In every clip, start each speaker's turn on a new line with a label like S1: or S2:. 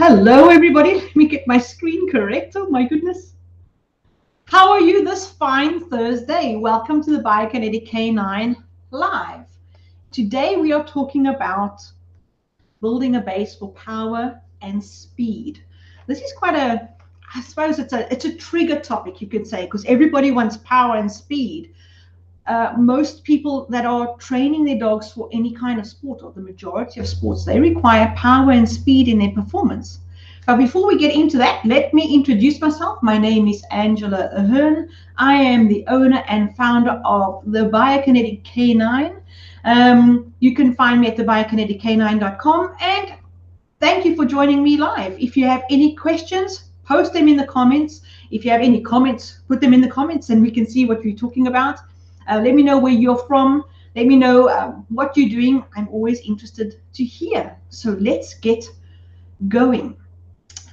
S1: Hello, everybody. Let me get my screen correct. Oh, my goodness. How are you this fine Thursday? Welcome to the Biokinetic Canine Live. Today, we are talking about building a base for power and speed. This is quite I suppose it's a trigger topic, you could say, because everybody wants power and speed. Most people that are training their dogs for any kind of sport, or the majority of sports, they require power and speed in their performance. But before we get into that, let me introduce myself. My name is Angela Ahern. I am the owner and founder of the Biokinetic Canine. You can find me at thebiokineticcanine.com, and thank you for joining me live. If you have any questions, post them in the comments. If you have any comments, put them in the comments and we can see what we're talking about. Let me know where you're from. Let me know what you're doing. I'm always interested to hear. So let's get going.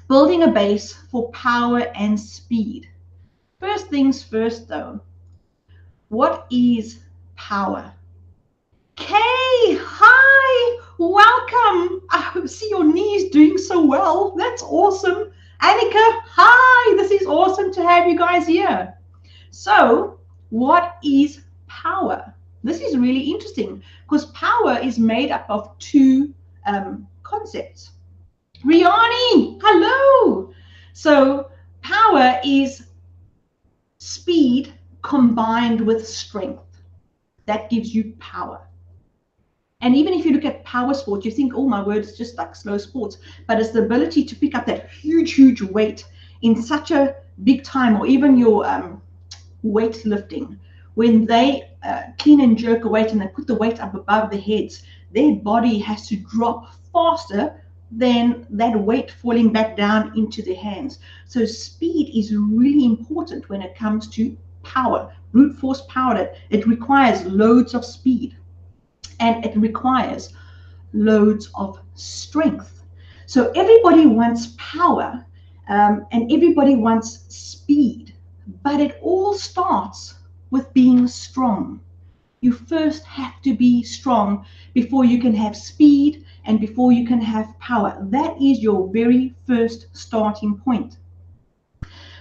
S1: Building a base for power and speed. First things first, though. What is power? Kay, hi, welcome. I see your knees doing so well. That's awesome. Annika, hi, this is awesome to have you guys here. So, what is power? This is really interesting because power is made up of two concepts. Riani, hello. So power is speed combined with strength. That gives you power. And even if you look at power sport, you think, oh my word, it's just like slow sports. But it's the ability to pick up that huge weight in such a big time, or even your weightlifting. When they clean and jerk a weight and they put the weight up above the heads, their body has to drop faster than that weight falling back down into their hands. So speed is really important when it comes to power. Brute force power, it requires loads of speed and it requires loads of strength. So everybody wants power and everybody wants speed, but it all starts with being strong. You first have to be strong before you can have speed and before you can have power. That is your very first starting point.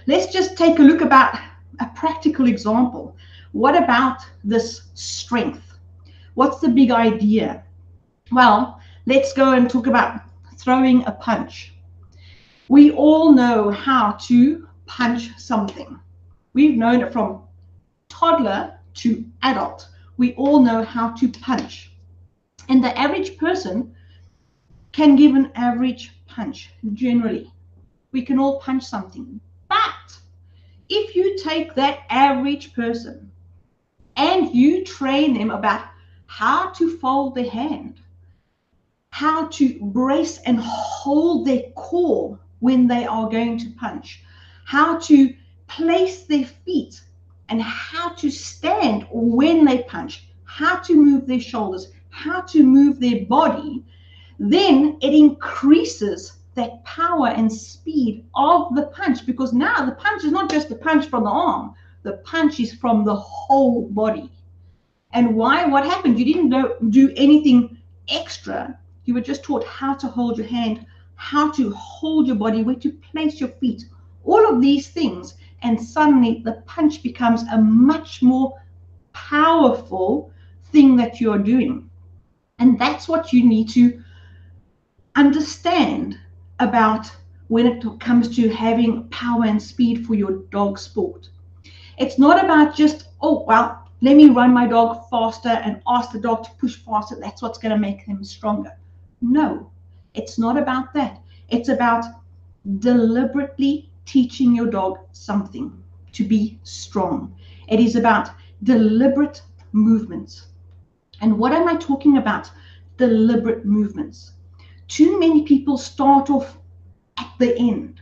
S1: Let's just take a look about a practical example. What about this strength? What's the big idea? Well, let's go and talk about throwing a punch. We all know how to punch something. We've known it from toddler to adult. We all know how to punch. And the average person can give an average punch, generally. We can all punch something. But if you take that average person and you train them about how to fold their hand, how to brace and hold their core when they are going to punch, how to place their feet, and how to stand when they punch, how to move their shoulders, how to move their body, then it increases that power and speed of the punch, because now the punch is not just the punch from the arm, the punch is from the whole body. And why? What happened? You didn't do anything extra. You were just taught how to hold your hand, how to hold your body, where to place your feet, all of these things. And suddenly the punch becomes a much more powerful thing that you're doing. And that's what you need to understand about when it comes to having power and speed for your dog sport. It's not about just, oh, well, let me run my dog faster and ask the dog to push faster. That's what's going to make them stronger. No, it's not about that. It's about deliberately teaching your dog something to be strong. It is about deliberate movements. And what am I talking about? Deliberate movements. Too many people start off at the end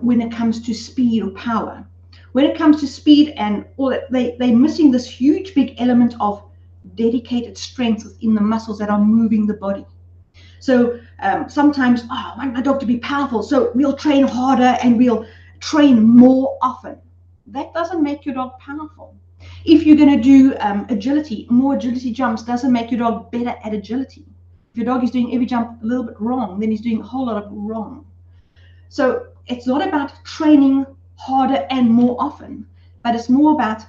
S1: when it comes to speed or power. When it comes to speed and all that, they're missing this huge big element of dedicated strength within the muscles that are moving the body. So sometimes, I want my dog to be powerful, so we'll train harder and we'll train more often. That doesn't make your dog powerful. If you're going to do agility, more agility jumps doesn't make your dog better at agility. If your dog is doing every jump a little bit wrong, then he's doing a whole lot of wrong. So it's not about training harder and more often, but it's more about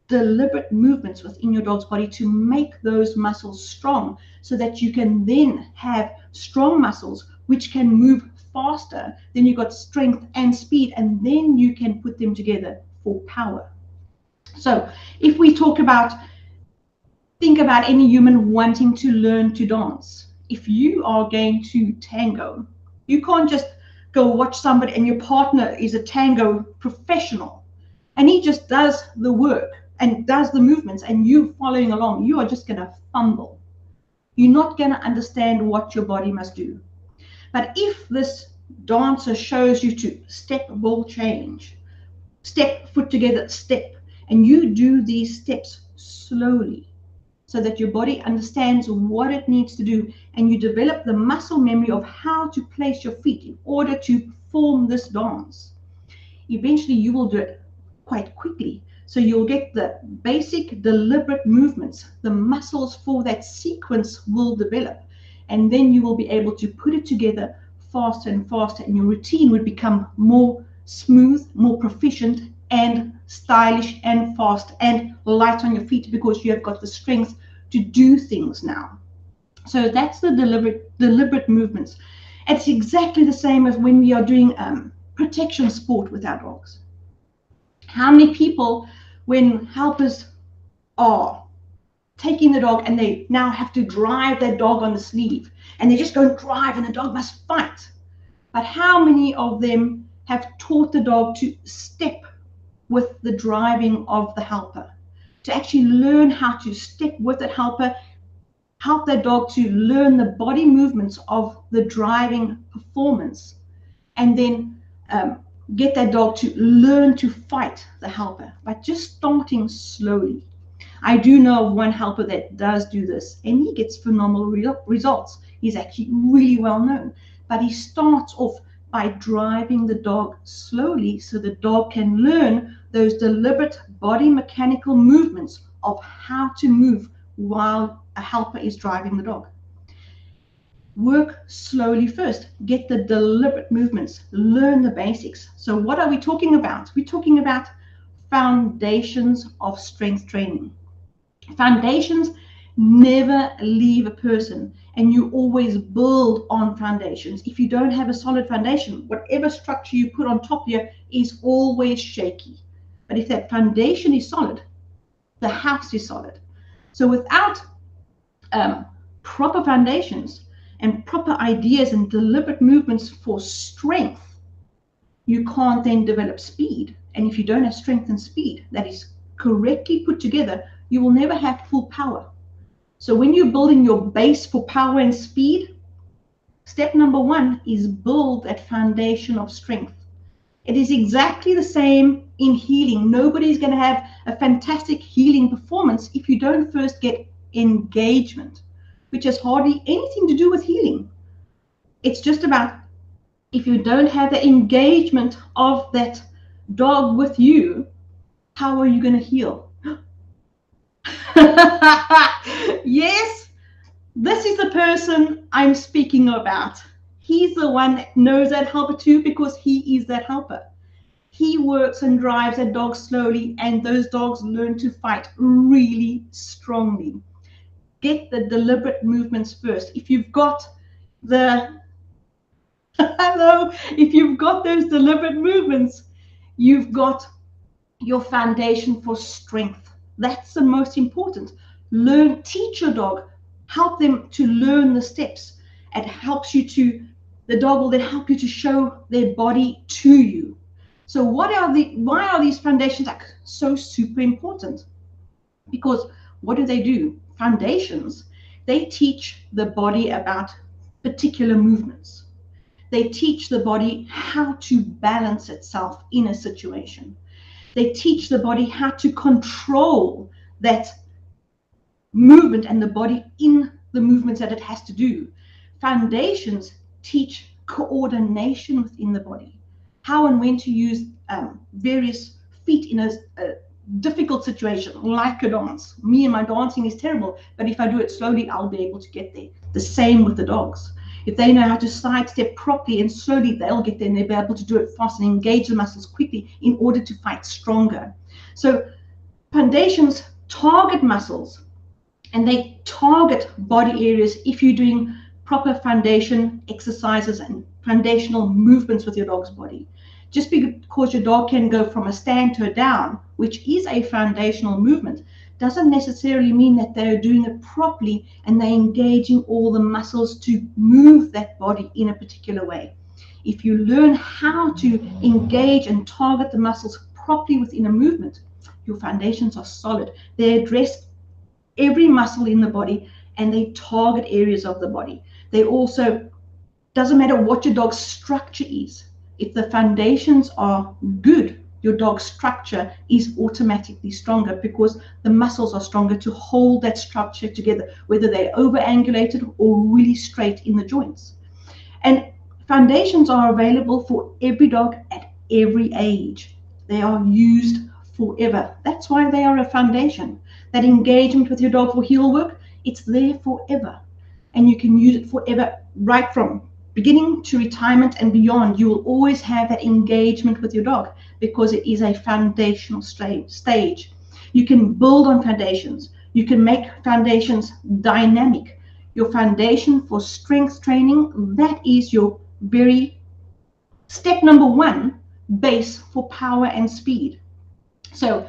S1: deliberate movements within your dog's body to make those muscles strong so that you can then have strong muscles which can move faster. Then you've got strength and speed, and then you can put them together for power. So if we think about any human wanting to learn to dance. If you are going to tango, you can't just go watch somebody and your partner is a tango professional and he just does the work and does the movements and you following along. You are just going to fumble. You're not going to understand what your body must do. But if this dancer shows you to step, ball change, step, foot together, step, and you do these steps slowly, so that your body understands what it needs to do, and you develop the muscle memory of how to place your feet in order to perform this dance. Eventually, you will do it quite quickly. So you'll get the basic deliberate movements. The muscles for that sequence will develop, and then you will be able to put it together faster and faster, and your routine would become more smooth, more proficient, and stylish and fast and light on your feet because you have got the strength to do things now. So that's the deliberate movements. It's exactly the same as when we are doing protection sport with our dogs. How many people, when helpers are taking the dog and they now have to drive their dog on the sleeve and they just go and drive and the dog must fight, but how many of them have taught the dog to step with the driving of the helper, to actually learn how to step with that helper, help that dog to learn the body movements of the driving performance, and then get that dog to learn to fight the helper by just starting slowly. I do know of one helper that does do this, and he gets phenomenal results. He's actually really well known, but he starts off by driving the dog slowly so the dog can learn those deliberate body mechanical movements of how to move while a helper is driving the dog. Work slowly first, get the deliberate movements, learn the basics. So what are we talking about? We're talking about foundations of strength training. Foundations never leave a person, and you always build on foundations. If you don't have a solid foundation, whatever structure you put on top here is always shaky. But if that foundation is solid, the house is solid. So without proper foundations and proper ideas and deliberate movements for strength, you can't then develop speed. And if you don't have strength and speed that is correctly put together, you will never have full power. So when you're building your base for power and speed, step number one is build that foundation of strength. It is exactly the same in healing. Nobody's going to have a fantastic healing performance if you don't first get engagement, which has hardly anything to do with healing. It's just about, if you don't have the engagement of that dog with you, how are you going to heal? Yes, this is the person I'm speaking about. He's the one that knows that helper too, because he is that helper. He works and drives that dog slowly, and those dogs learn to fight really strongly. Get the deliberate movements first. If you've got the if you've got those deliberate movements, you've got your foundation for strength. That's the most important. Learn, teach your dog, help them to learn the steps. It helps you to, the dog will then help you to show their body to you. So why are these foundations so super important? Because what do? Foundations, they teach the body about particular movements. They teach the body how to balance itself in a situation. They teach the body how to control that movement and the body in the movements that it has to do. Foundations teach coordination within the body, how and when to use various feet in a difficult situation, like a dance. Me and my dancing is terrible, but if I do it slowly, I'll be able to get there. The same with the dogs. If they know how to sidestep properly and slowly, they'll get there and they'll be able to do it fast and engage the muscles quickly in order to fight stronger. So foundations target muscles and they target body areas if you're doing proper foundation exercises and foundational movements with your dog's body. Just because your dog can go from a stand to a down, which is a foundational movement, doesn't necessarily mean that they're doing it properly and they're engaging all the muscles to move that body in a particular way. If you learn how to engage and target the muscles properly within a movement, your foundations are solid. They address every muscle in the body and they target areas of the body. They also, doesn't matter what your dog's structure is, if the foundations are good, your dog's structure is automatically stronger because the muscles are stronger to hold that structure together, whether they're over-angulated or really straight in the joints. And foundations are available for every dog at every age. They are used forever. That's why they are a foundation. That engagement with your dog for heel work, it's there forever. And you can use it forever, right from beginning to retirement and beyond. You will always have that engagement with your dog because it is a foundational stage. You can build on foundations. You can make foundations dynamic. Your foundation for strength training, that is your very step number one, base for power and speed. So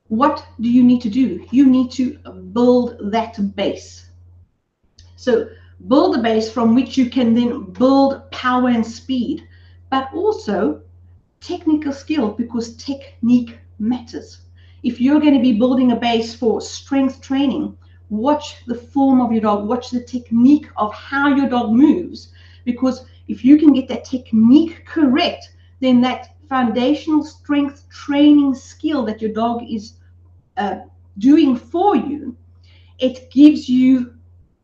S1: what do you need to do? You need to build that base. So build a base from which you can then build power and speed, but also technical skill, because technique matters. If you're going to be building a base for strength training, watch the form of your dog, watch the technique of how your dog moves, because if you can get that technique correct, then that foundational strength training skill that your dog is doing for you, it gives you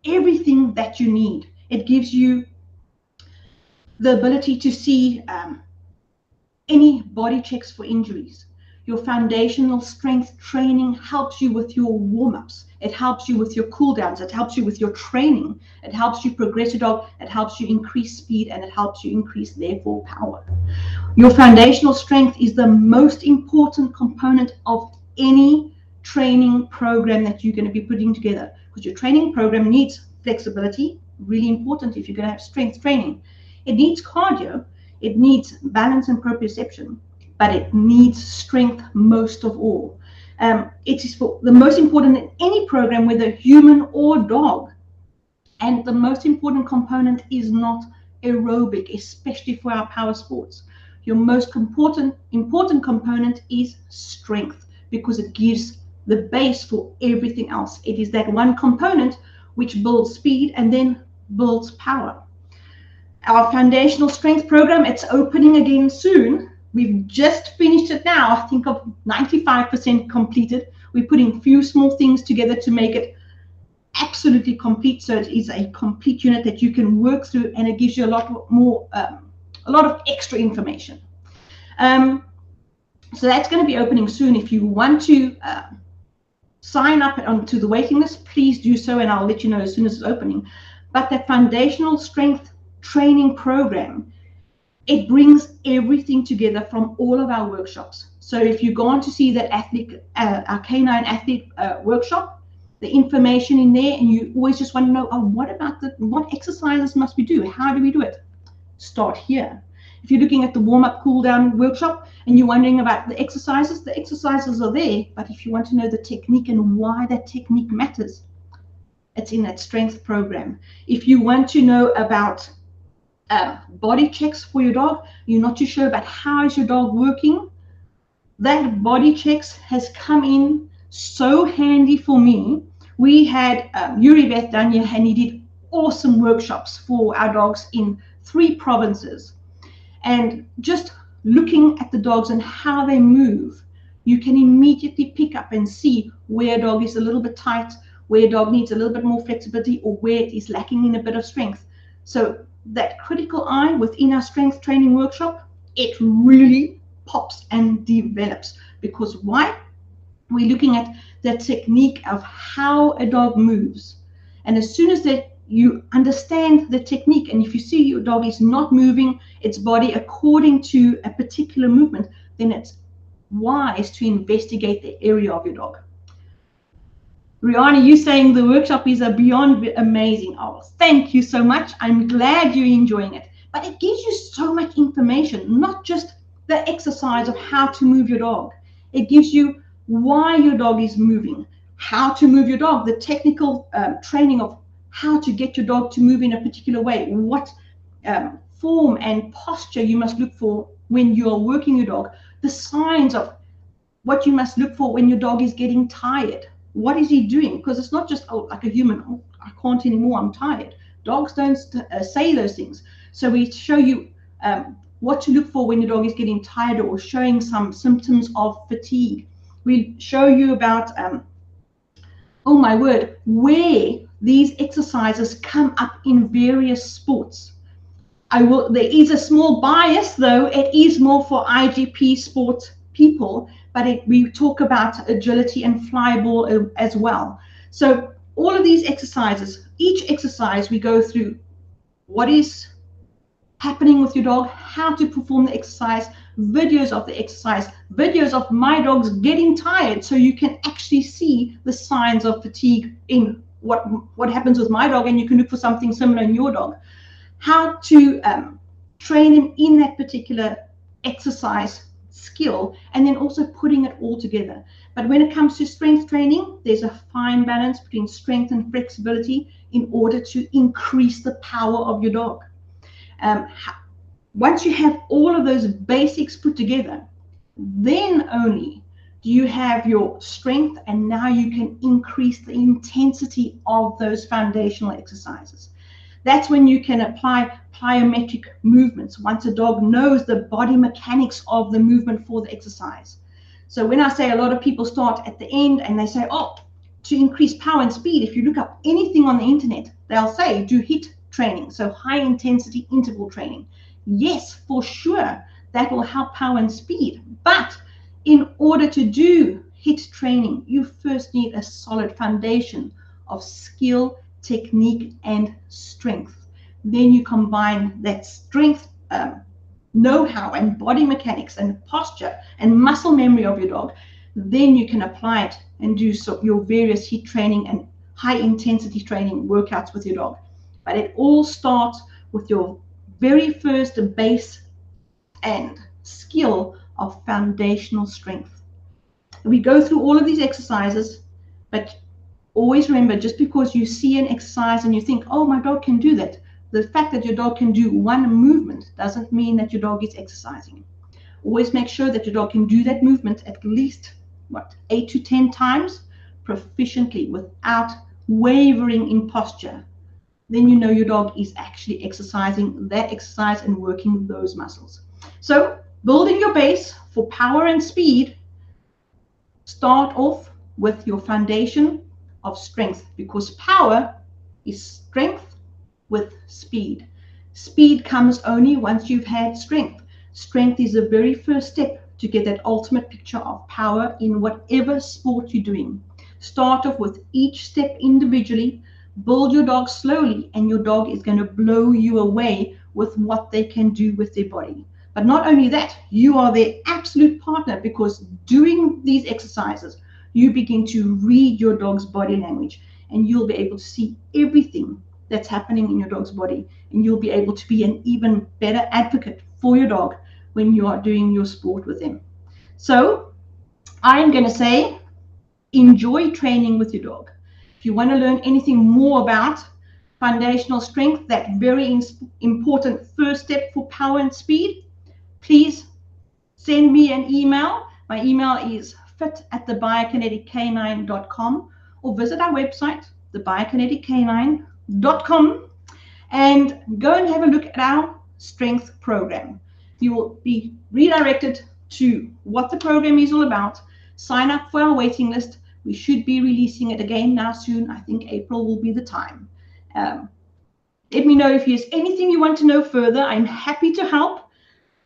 S1: everything that you need. It gives you the ability to see any body checks for injuries. Your foundational strength training helps you with your warm-ups. It helps you with your cool downs. It helps you with your training. It helps you progress your dog. It helps you increase speed, and it helps you increase, therefore, power. Your foundational strength is the most important component of any training program that you're going to be putting together, because your training program needs flexibility, really important if you're going to have strength training. It needs cardio, it needs balance and proprioception, but it needs strength most of all. It is for the most important in any program, whether human or dog. And the most important component is not aerobic, especially for our power sports. Your most important component is strength, because it gives the base for everything else. It is that one component which builds speed and then builds power. Our foundational strength program, it's opening again soon. We've just finished it now. I think of 95% completed. We're putting a few small things together to make it absolutely complete. So it is a complete unit that you can work through, and it gives you a lot more, a lot of extra information. So that's going to be opening soon. If you want to sign up onto the waiting list, please do so, and I'll let you know as soon as it's opening. But that foundational strength training program, it brings everything together from all of our workshops. So if you go on to see that athlete, our canine athlete workshop, the information in there, and you always just want to know, oh, what exercises must we do? How do we do it? Start here. If you're looking at the warm-up, cool-down workshop and you're wondering about the exercises are there. But if you want to know the technique and why that technique matters, it's in that strength program. If you want to know about body checks for your dog, you're not too sure about how is your dog working, that body checks has come in so handy for me. We had Yuri Beth down here, and he did awesome workshops for our dogs in 3 provinces. And just looking at the dogs and how they move, you can immediately pick up and see where a dog is a little bit tight, where a dog needs a little bit more flexibility, or where it is lacking in a bit of strength. So that critical eye within our strength training workshop, it really pops and develops. Because why? We're looking at the technique of how a dog moves. And as soon as that you understand the technique, and if you see your dog is not moving its body according to a particular movement, then it's wise to investigate the area of your dog. Rihanna, you saying the workshop is a beyond amazing. Oh, thank you so much. I'm glad you're enjoying it. But it gives you so much information, not just the exercise of how to move your dog. It gives you why your dog is moving, how to move your dog, the technical training of how to get your dog to move in a particular way, what form and posture you must look for when you are working your dog, the signs of what you must look for when your dog is getting tired. What is he doing? Because it's not just, oh, like a human, oh, I can't anymore, I'm tired. Dogs don't say those things. So we show you what to look for when your dog is getting tired or showing some symptoms of fatigue. We show you about, oh my word, where these exercises come up in various sports. There is a small bias, though. It is more for IGP sport people, but we talk about agility and flyball as well. So all of these exercises, each exercise we go through, what is happening with your dog, how to perform the exercise, videos of the exercise, videos of my dogs getting tired, so you can actually see the signs of fatigue in what happens with my dog, and you can look for something similar in your dog. How to train him in that particular exercise skill, and then also putting it all together. But when it comes to strength training, there's a fine balance between strength and flexibility in order to increase the power of your dog. Once you have all of those basics put together, then only do you have your strength, and now you can increase the intensity of those foundational exercises. That's when you can apply plyometric movements, once a dog knows the body mechanics of the movement for the exercise. So when I say a lot of people start at the end and they say, oh, to increase power and speed, if you look up anything on the internet, they'll say do HIIT training, so high intensity interval training. Yes, for sure, that will help power and speed. But in order to do HIIT training, you first need a solid foundation of skill, technique, and strength. Then you combine that strength, know-how, and body mechanics, and posture, and muscle memory of your dog. Then you can apply it and do your various HIIT training and high intensity training workouts with your dog. But it all starts with your very first base and skill of foundational strength. We go through all of these exercises, but always remember, just because you see an exercise and you think, oh, my dog can do that, the fact that your dog can do one movement doesn't mean that your dog is exercising. Always make sure that your dog can do that movement at least, 8 to 10 times proficiently without wavering in posture. Then you know your dog is actually exercising that exercise and working those muscles. So building your base for power and speed, start off with your foundation of strength, because power is strength with speed. Speed comes only once you've had strength. Strength is the very first step to get that ultimate picture of power in whatever sport you're doing. Start off with each step individually, build your dog slowly, and your dog is going to blow you away with what they can do with their body. But not only that, you are their absolute partner, because doing these exercises, you begin to read your dog's body language, and you'll be able to see everything that's happening in your dog's body, and you'll be able to be an even better advocate for your dog when you are doing your sport with them. So I'm going to say, enjoy training with your dog. If you want to learn anything more about foundational strength, that very important first step for power and speed, please send me an email. My email is fit@thebiokineticcanine.com, or visit our website, thebiokineticcanine.com, and go and have a look at our strength program. You will be redirected to what the program is all about. Sign up for our waiting list. We should be releasing it again now soon. I think April will be the time. Let me know if there's anything you want to know further. I'm happy to help.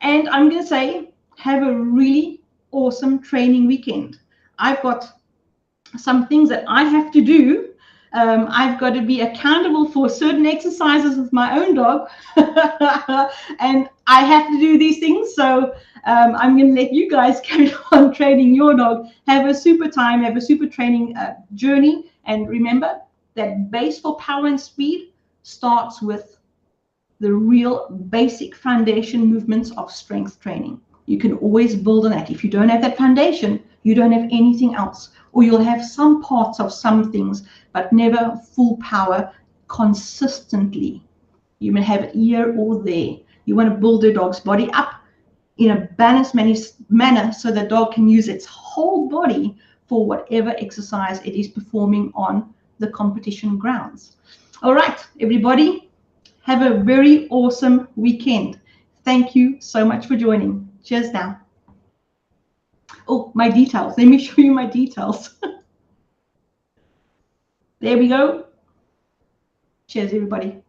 S1: And I'm going to say, have a really awesome training weekend. I've got some things that I have to do. I've got to be accountable for certain exercises with my own dog, and I have to do these things. So I'm going to let you guys carry on training your dog. Have a super time, have a super training journey, and remember that base for power and speed starts with the real basic foundation movements of strength training. You can always build on that. If you don't have that foundation, you don't have anything else, or you'll have some parts of some things, but never full power consistently. You may have it here or there. You want to build the dog's body up in a balanced manner so the dog can use its whole body for whatever exercise it is performing on the competition grounds. All right, everybody, have a very awesome weekend. Thank you so much for joining. Cheers now. Oh, my details. Let me show you my details. There we go. Cheers, everybody.